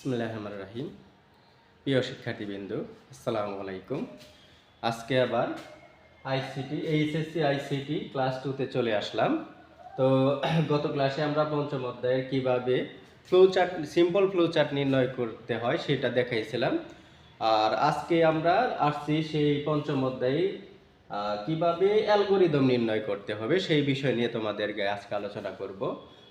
বিসমিল্লাহির রহমানির রহিম। প্রিয় শিক্ষার্থীবৃন্দ, আসসালামু আলাইকুম। আজকে আবার এইচএসসি আইসিটি ক্লাস 2তে চলে আসলাম। তো গত ক্লাসে আমরা পঞ্চম অধ্যায়ের কিভাবে সিম্পল ফ্লো চার্ট নির্ণয় করতে হয় সেটা দেখাইছিলাম। আর আজকে আমরা আসছি সেই পঞ্চম অধ্যায়ে কিভাবে অ্যালগরিদম নির্ণয় করতে হবে সেই বিষয় নিয়ে তোমাদেরকে আজকে আলোচনা করব।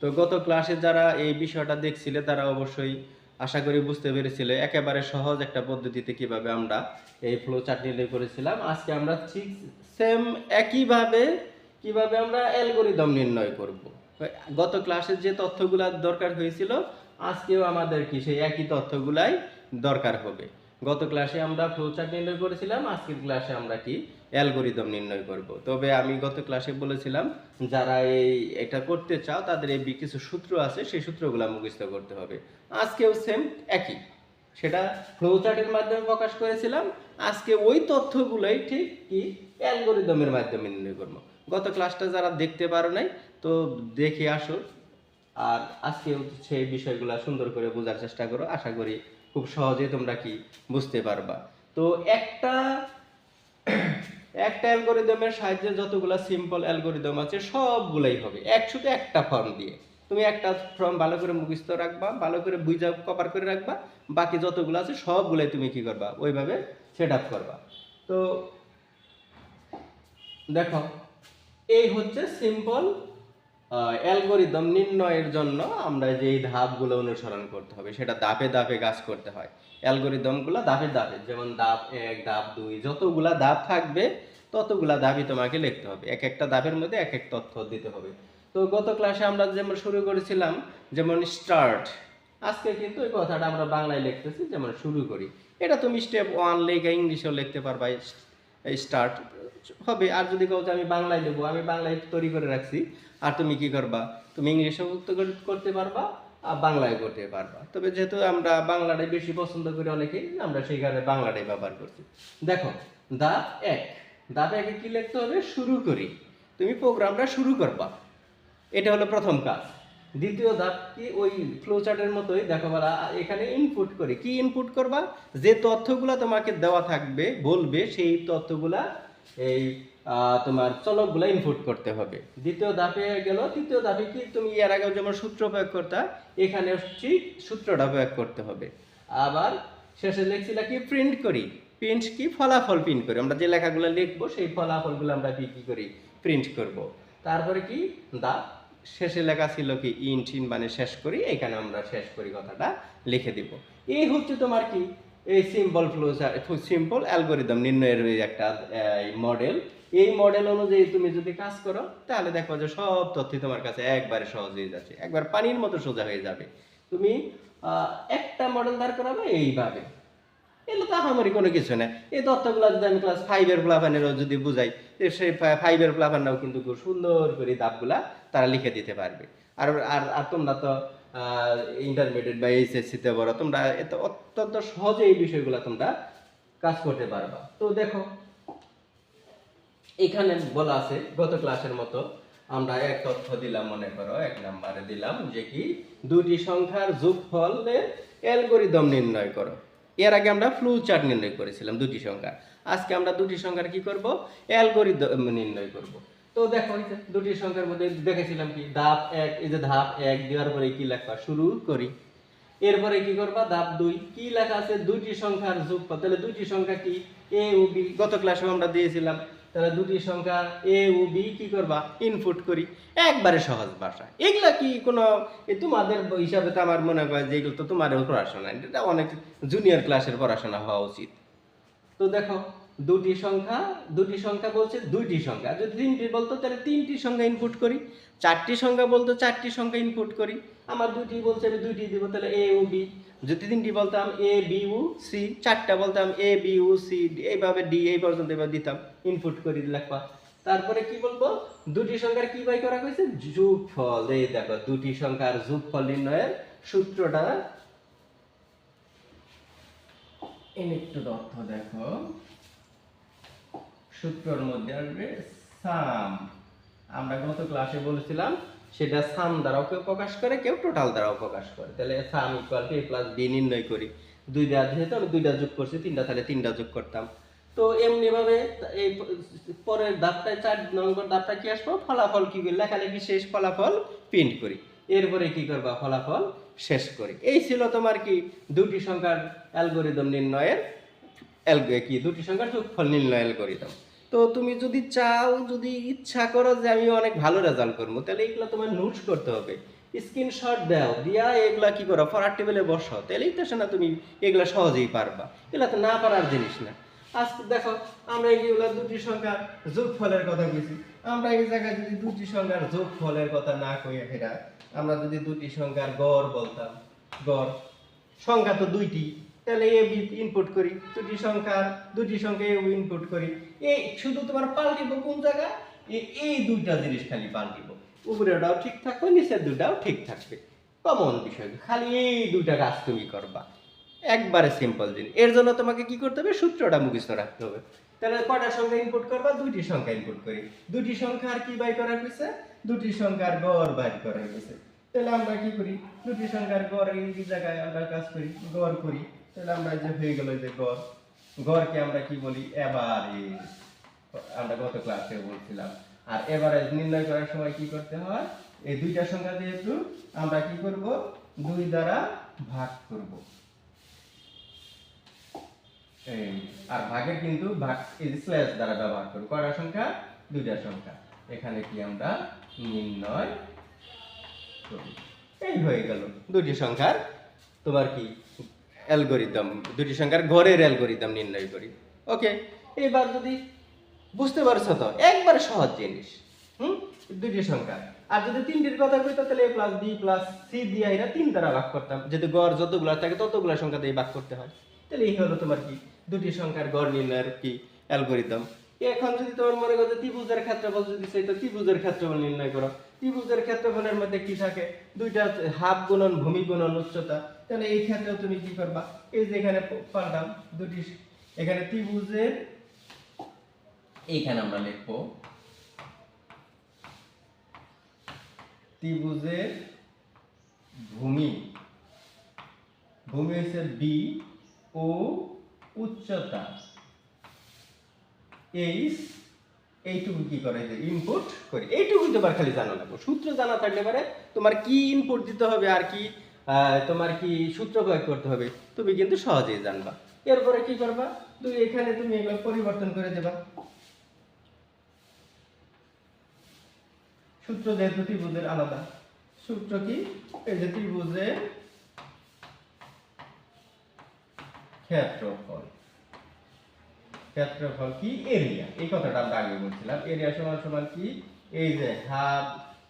তো গত ক্লাসে যারা এই বিষয়টা দেখছিলে তারা অবশ্যই আশা করি বুঝতে পেরেছিলে একেবারে সহজ একটা পদ্ধতিতে কিভাবে আমরা এই ফ্লো চার্ট নির্ণয় করেছিলাম। আজকে আমরা ঠিক সেম একইভাবে কিভাবে আমরা অ্যালগরিদম নির্ণয় করব। গত ক্লাসে যে তথ্যগুলো দরকার হয়েছিল আজকেও আমাদের কি সেই একই তথ্যগুলাই দরকার হবে। গত ক্লাসে আমরা ফ্লো চার্ট নির্ণয় করেছিলাম, আজকের ক্লাসে আমরা কি অ্যালগরিদম নির্ণয় করব। তবে আমি গত ক্লাসে বলেছিলাম যারা এটা করতে চাও তাদের এই কিছু সূত্র আছে, সেই সূত্রগুলো মুখস্থ করতে হবে। আজকেও সেম একই, সেটা ফ্লো চার্টের মাধ্যমে প্রকাশ করেছিলাম। আজকে ওই তথ্যগুলোই ঠিক কি অ্যালগরিদমের মাধ্যমে নির্ণয় করব। গত ক্লাসটা যারা দেখতে পারো নাই তো দেখে আসো, আর আজকে সেই বিষয়গুলো সুন্দর করে বোঝার চেষ্টা করো। আশা করি খুব সহজে তোমরা কি বুঝতে পারবা। তো একটা অ্যালগরিদমের সাহায্যে যতগুলো সিম্পল অ্যালগরিদম আছে সবগুলাই হবে শুধু একটা ফর্ম দিয়ে। তুমি একটা ফর্ম ভালো করে মুখস্থ রাখবা, ভালো করে বুঝা কভার করে রাখবা, বাকি যতগুলো আছে সবগুলাই তুমি কি করবা ওইভাবে সেট আপ করবা। তো দেখো, এই হচ্ছে সিম্পল অ্যালগরিদম নির্ণয়ের জন্য আমরা যে এই ধাপগুলো অনুসরণ করতে হবে, সেটা ধাপে ধাপে কাজ করতে হয়। অ্যালগরিদমগুলো ধাপে ধাপে, যেমন ধাপ 1, ধাপ 2, যতগুলা ধাপ থাকবে ততগুলা ধাপই তোমাকে লিখতে হবে। এক একটা ধাপের মধ্যে এক এক তথ্য দিতে হবে। তো গত ক্লাসে আমরা যেমন শুরু করেছিলাম যেমন স্টার্ট, আজকে কিন্তু এই কথাটা আমরা বাংলায় লিখতেছি যেমন শুরু করি। এটা তুমি স্টেপ 1 লেখা ইংলিশেও লিখতে পারবা, স্টার্ট হবে। আর যদি কাউ আমি বাংলায় দেবো, আমি বাংলায় তৈরি করে রাখছি, আর তুমি কি করবা, তুমি ইংলিশেও করতে পারবা আর বাংলায় করতে পারবা। তবে যেহেতু আমরা বাংলাটাই বেশি পছন্দ করি অনেকেই, আমরা সেই কারণে বাংলাটাই ব্যবহার করছি। দেখো, ধাপ 1, ধাপ 1-এ কি লিখতে হবে, শুরু করি। তুমি প্রোগ্রামটা শুরু করবা, এটা হলো প্রথম কাজ। দ্বিতীয় ধাপ কি, ওই ফ্লো চার্টের মতোই দেখো বলা, এখানে ইনপুট করি। কি ইনপুট করবা, যে তথ্যগুলা তোমাকে দেওয়া থাকবে বলবে সেই তথ্যগুলা এই তোমার চলকগুলা ইনপুট করতে হবে। দ্বিতীয় ধাপে গেল। তৃতীয় ধাপে কি, তুমি এর আগে যেমন সূত্র প্রয়োগ করতা, এখানে ঠিক সূত্রটা প্রয়োগ করতে হবে। আবার শেষে লিখছিলা কি, প্রিন্ট করি। প্রিন্ট কি, ফলাফল প্রিন্ট করি। আমরা যে লেখাগুলো লিখবো সেই ফলাফলগুলো আমরা কি করি, প্রিন্ট করব। তারপরে কি, ধাপ শেষে লেখা ছিল কি, ইন্ট মানে শেষ করি, এখানে আমরা শেষ করি কথাটা লিখে দিব। এই হচ্ছে তোমার কি এই সিম্পল অ্যালগরিদম নির্ণয়ের একটা মডেল। এই মডেল অনুযায়ী তুমি যদি কাজ করো তাহলে দেখো যে সব তথ্য তোমার কাছে একবারে সহজ হয়ে যাচ্ছে, একবার পানির মতো সোজা হয়ে যাবে। তুমি একটা মডেল দাঁড় করাবে এইভাবে, এগুলো তো আহামরি কোনো কিছু না। এই তথ্যগুলো যদি আমি ক্লাস 5-এর প্লাফানেরও যদি বুঝাই, সেই 5-এর প্লাফানরাও কিন্তু খুব সুন্দর করে ধাপগুলা তারা লিখে দিতে পারবে। আর আর আর তোমরা তো ইন্টারমিডিয়েট বা এইচএসসিতে পড়ো, তোমরা এত অত্যন্ত সহজে এই বিষয়গুলো তোমরা কাজ করতে পারবা। তো দেখো, এখানে বলা আছে গত ক্লাসের মতো আমরা এক তথ্য দিলাম, মনে করো 1 নম্বরে দিলাম যে কি, দুটি সংখ্যার যোগফলের অ্যালগরিদম নির্ণয় করো। এর আগে আমরা ফ্লো চার্ট নির্ণয় করেছিলাম দুটি সংখ্যা। আজকে আমরা দুটি সংখ্যার কি করব, অ্যালগরিদম নির্ণয় করব। তো দেখো, দুটি সংখ্যার মধ্যে দেখেছিলাম কি, ধাপ 1, এই যে ধাপ 1 দেওয়ার পরে কি লেখা, শুরু করি। এরপরে কি করবা, ধাপ 2, কি লেখা আছে, দুটি সংখ্যার যোগফল। তাহলে দুটি সংখ্যা কি, এ ও বি, গত ক্লাসে আমরা দিয়েছিলাম। তাহলে দুটি সংখ্যা এ ও বি কি করবা, ইনপুট করি। একবারে সহজ ভাষা। এগুলা কি কোনো তোমাদের হিসাবে তো আমার মনে হয় যে এগুলো তো তোমারও পড়াশোনা, এটা অনেক জুনিয়র ক্লাসের পড়াশোনা হওয়া উচিত। তো দেখো, দুটি সংখ্যা বলছে, দুইটি সংখ্যা। যদি 3টি বলতো তাহলে 3টি সংখ্যা ইনপুট করি। 4টি সংখ্যা বলতো 4টি সংখ্যা ইনপুট করি। আমার 2টি বলছে, আমি 2টি দিব, তাহলে এ ও বি। যদি 3টি বলতাম এ বি ও সি, 4টা বলতাম এ বি ও সি, এইভাবে ডি এই পর্যন্ত এবার দিতাম, ইনপুট করি লেখা। তারপরে কি বলবো, দুটি সংখ্যার কি বাই করা হয়েছে, যোগফল। এই দেখো, দুটি সংখ্যার যোগফল নির্ণয়ের সূত্রটা একটু তথ্য দেখো, সূত্রের মধ্যে আসবে সাম। আমরা গত ক্লাসে বলেছিলাম সেটা সাম দ্বারাও কেউ প্রকাশ করে, কেউ টোটাল দ্বারাও প্রকাশ করে। তাহলে সাম equal to a plus b নির্ণয় করি। দুইটা যেহেতু আমি দুইটা যোগ করছি, তিনটা তাহলে তিনটা যোগ করতাম। তো এমনি ভাবে এই পরের ধাপটায় 4 নম্বর ধাপটা কি আসবো, ফলাফল কি করি, লেখালেখি শেষ, ফলাফল প্রিন্ট করি। এরপরে কি করবা, ফলাফল শেষ করি। এই ছিল তোমার কি দুটি সংখ্যার অ্যালগরিদম নির্ণয়ের দুটি সংখ্যার যোগফল নির্ণয় অ্যালগরিদম। তো তুমি যদি চাও, যদি ইচ্ছা করো যে আমি অনেক ভালো রেজাল্ট করবো, তাহলে এগুলো তোমার নোটস করতে হবে, স্ক্রিনশট দাও, দিয়া এগুলা কি করো পড়ার টেবিলে বসো, তাহলেই তো না তুমি এগুলা সহজেই পারবা। এগুলা তো না পারার জিনিস না। আজকে দেখো আমরা এইগুলা দুটি সংখ্যার যোগফলের কথা কইছি, আমরা এই জায়গায় যদি দুটি সংখ্যার যোগফলের কথা না কইয়া ফেরা, আমরা যদি দুটি সংখ্যার গড় বলতাম, গড় সংখ্যা তো দুইটি, তাহলে এ বি ইনপুট করি, দুটি সংখ্যা এ ইনপুট করি। এই শুধু তোমার পাল্টিব কোন জায়গায়, এই দুইটা জিনিস খালি পাল্টিব, উপরেটাও ঠিক থাকবে, নিচের দুটাও ঠিক থাকবে। কমন বিষয়, খালি এই দুইটা কাজ তুমি করবা, একবারে সিম্পল জিনিস। এর জন্য তোমাকে কি করতে হবে, সূত্রটা মুখস্থ রাখতে হবে। তাহলে কয়টা সংখ্যা ইনপুট করবা, দুইটি সংখ্যা ইনপুট করি। দুটি সংখ্যার কি বাই করা হয়েছে, দুটি সংখ্যার গড় বাই করা হয়েছে। তাহলে আমরা কি করি, দুটি সংখ্যার গড় এই জায়গায় আমরা কাজ করি, গড় করি। তাহলে আমরা যে হয়ে গেল যে গড়, গড়কে আমরা কি বলি, এভারেজ। আমরা গত ক্লাসে বলছিলাম। আর এভারেজ নির্ণয় করার সময় কি করতে হয়, এই দুইটা সংখ্যা যেহেতু আমরা কি করব, 2 দ্বারা ভাগ করব। এই আর ভাগের কিন্তু ভাগ এই স্ল্যাশ দ্বারা ব্যবহার করব। কয়টা সংখ্যা, দুইটা সংখ্যা, এখানে কি আমরা নির্ণয় করি। এই হয়ে গেল দুটি সংখ্যার তোমার কি অ্যালগরিদম, দুটি সংখ্যার গড়ের অ্যালগরিদম নির্ণয় করি। ওকে, এবার যদি বুঝতে পারছো তো, একবারে সহজ জিনিস। দুটি সংখ্যা, আর যদি তিনটির কথা কইতো তাহলে a plus b plus c দিয়ে এরা 3 দ্বারা ভাগ করতাম, যেহেতু গড় যতগুলো থাকে ততগুলো সংখ্যা দিয়ে ভাগ করতে হয়। তাহলে এই হলো তোমার কি দুটি সংখ্যার গড় নির্ণয়ের কি অ্যালগরিদম। এখন যদি তোমার মনে করো ত্রিভুজের ক্ষেত্রফল যদি চাই, তো ত্রিভুজের ক্ষেত্রফল নির্ণয় করো। ত্রিভুজের ক্ষেত্রফলের মধ্যে কি থাকে, দুইটা হাফ গুণন ভূমি গুণন উচ্চতা। তাহলে এই ক্ষেত্রেও তুমি কি করবা, এই যে এখানে পাল্টাম দুটি, এখানে ত্রিভুজের, এইখানে আমরা লিখবো ত্রিভুজের ভূমি, ভূমি হচ্ছে বি ও উচ্চতা এইচ, এইটুকু কি করে যে ইনপুট করি। এইটুকু তোমার খালি জানা লাগবে, সূত্র জানা থাকলে পারে তোমার কি ইনপুট দিতে হবে আর কি তোমার কি সূত্র প্রয়োগ করতে হবে, তুমি কিন্তু সহজেই জানবা। এরপরে কি করবা, তুমি এখানে তুমি এগুলো পরিবর্তন করে দেবা। সূত্র যেহেতু ত্রিভুজের আলাদা, সূত্র কি, এই যে ত্রিভুজের ক্ষেত্রফল, ক্ষেত্রফল কি এরিয়া, এই কথাটা আমরা আগে বলছিলাম। এরিয়া সমান সমান কি, এই যে হাফ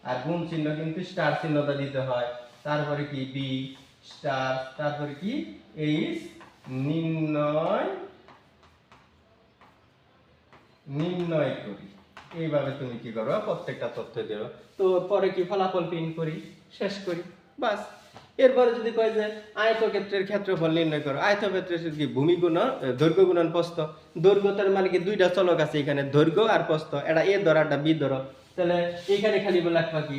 আর গুণ চিহ্ন কিন্তু স্টার চিহ্নটা দিতে হয়, তারপরে কি বি স্টার, তারপরে কি এইচ নির্ণয় করি। এইভাবে তুমি কি করো, প্রত্যেকটা তথ্য দেবো। তো পরে কি ফলাফল প্রিন্ট করি, শেষ করি, বাস। এরপরে যদি কয় যে আয়তক্ষেত্রের ক্ষেত্রফল নির্ণয় করো, আয়তক্ষেত্রের কি ভূমি গুণন দৈর্ঘ্য গুণন প্রস্থ। দৈর্ঘ্য তার মানে কি দুইটা চলক আছে এখানে, দৈর্ঘ্য আর প্রস্থ, এটা এ ধরো একটা বি ধরো। তাহলে এখানে খালি বলে রাখবা কি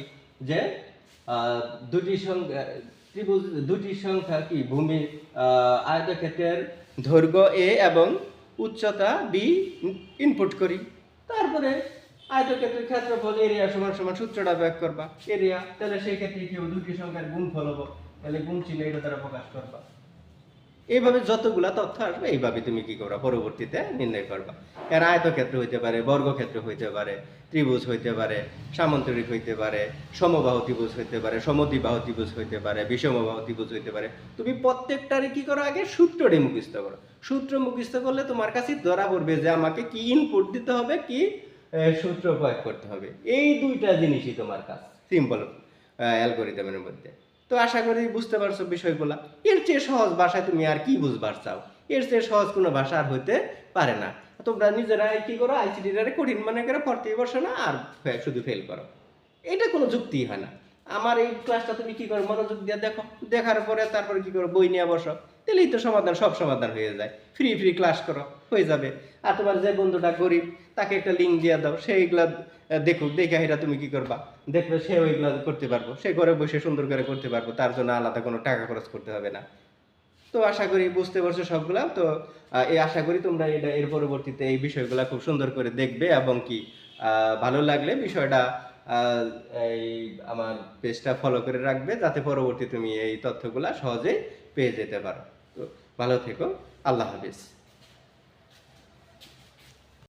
যে দুটি সংখ্যা ত্রিভুজ, দুটি সংখ্যা কি ভূমি আয়তক্ষেত্রের দৈর্ঘ্য এ এবং উচ্চতা বি ইনপুট করি। তারপরে আয়তক্ষেত্রের ক্ষেত্রফল এরিয়া সমান সমান সূত্রটা প্রয়োগ করবা, এরিয়া। তাহলে সেই ক্ষেত্রে কি হবে, দুটি সংখ্যার গুণফল হবো, তাহলে গুণ চিহ্ন এটা দ্বারা প্রকাশ করবা। এইভাবে যতগুলা তথ্য আসবে এইভাবে তুমি কি করবা, পরবর্তীতে নির্ণয় করবা। কারণ আয়তক্ষেত্র হইতে পারে, বর্গক্ষেত্র হইতে পারে, ত্রিভুজ হইতে পারে, সামান্তরিক হইতে পারে, সমবাহু ত্রিভুজ হইতে পারে, সমদ্বিবাহু ত্রিভুজ হইতে পারে, বিষমবাহু ত্রিভুজ হইতে পারে। তুমি প্রত্যেকটারই কি করো, আগে সূত্রটি মুখস্থ করো। সূত্র মুখস্থ করলে তোমার কাছে ধরা পড়বে যে আমাকে কি ইনপুট দিতে হবে, কি সূত্র প্রয়োগ করতে হবে। এই দুইটা জিনিসই তোমার কাজ সিম্পল অ্যালগরিদমের মধ্যে। তো আশা করি বুঝতে পারছো বিষয়গুলা। এর চেয়ে সহজ ভাষায় তুমি আর কি বুঝবার চাও, এর চেয়ে সহজ কোনো ভাষা আর হইতে পারে না। তোমরা নিজেরাই কি করো, আইসিটিটারে কঠিন মনে করে পড়তে বসো না, আর শুধু ফেল করো, এটা কোনো যুক্তি হয় না। আমার এই ক্লাসটা তুমি কি করো, মনোযোগ দিয়ে দেখো, দেখার পরে তারপরে কি করো, বই নিয়ে বসো, তাহলেই তো সমাধান, সব সমাধান হয়ে যায়। ফ্রি ফ্রি ক্লাস করো, হয়ে যাবে। আর তোমার যে বন্ধুটা গরিব, তাকে একটা লিঙ্ক দিয়ে দাও, সে এইগুলা দেখুক, দেখে এটা তুমি কি করবা, দেখবে সে ওইগুলা করতে পারবো, সে ঘরে বসে সুন্দর করে করতে পারবো, তার জন্য আলাদা কোনো টাকা খরচ করতে হবে না। তো আশা করি বুঝতে পারছো সবগুলা। তো এই আশা করি তোমরা এটা এর পরবর্তীতে এই বিষয়গুলা খুব সুন্দর করে দেখবে, এবং কি ভালো লাগলে বিষয়টা আহ, এই আমার পেজটা ফলো করে রাখবে, যাতে পরবর্তী তুমি এই তথ্যগুলা সহজেই পেয়ে যেতে পারো। তো ভালো থেকো, আল্লাহ হাফিজ।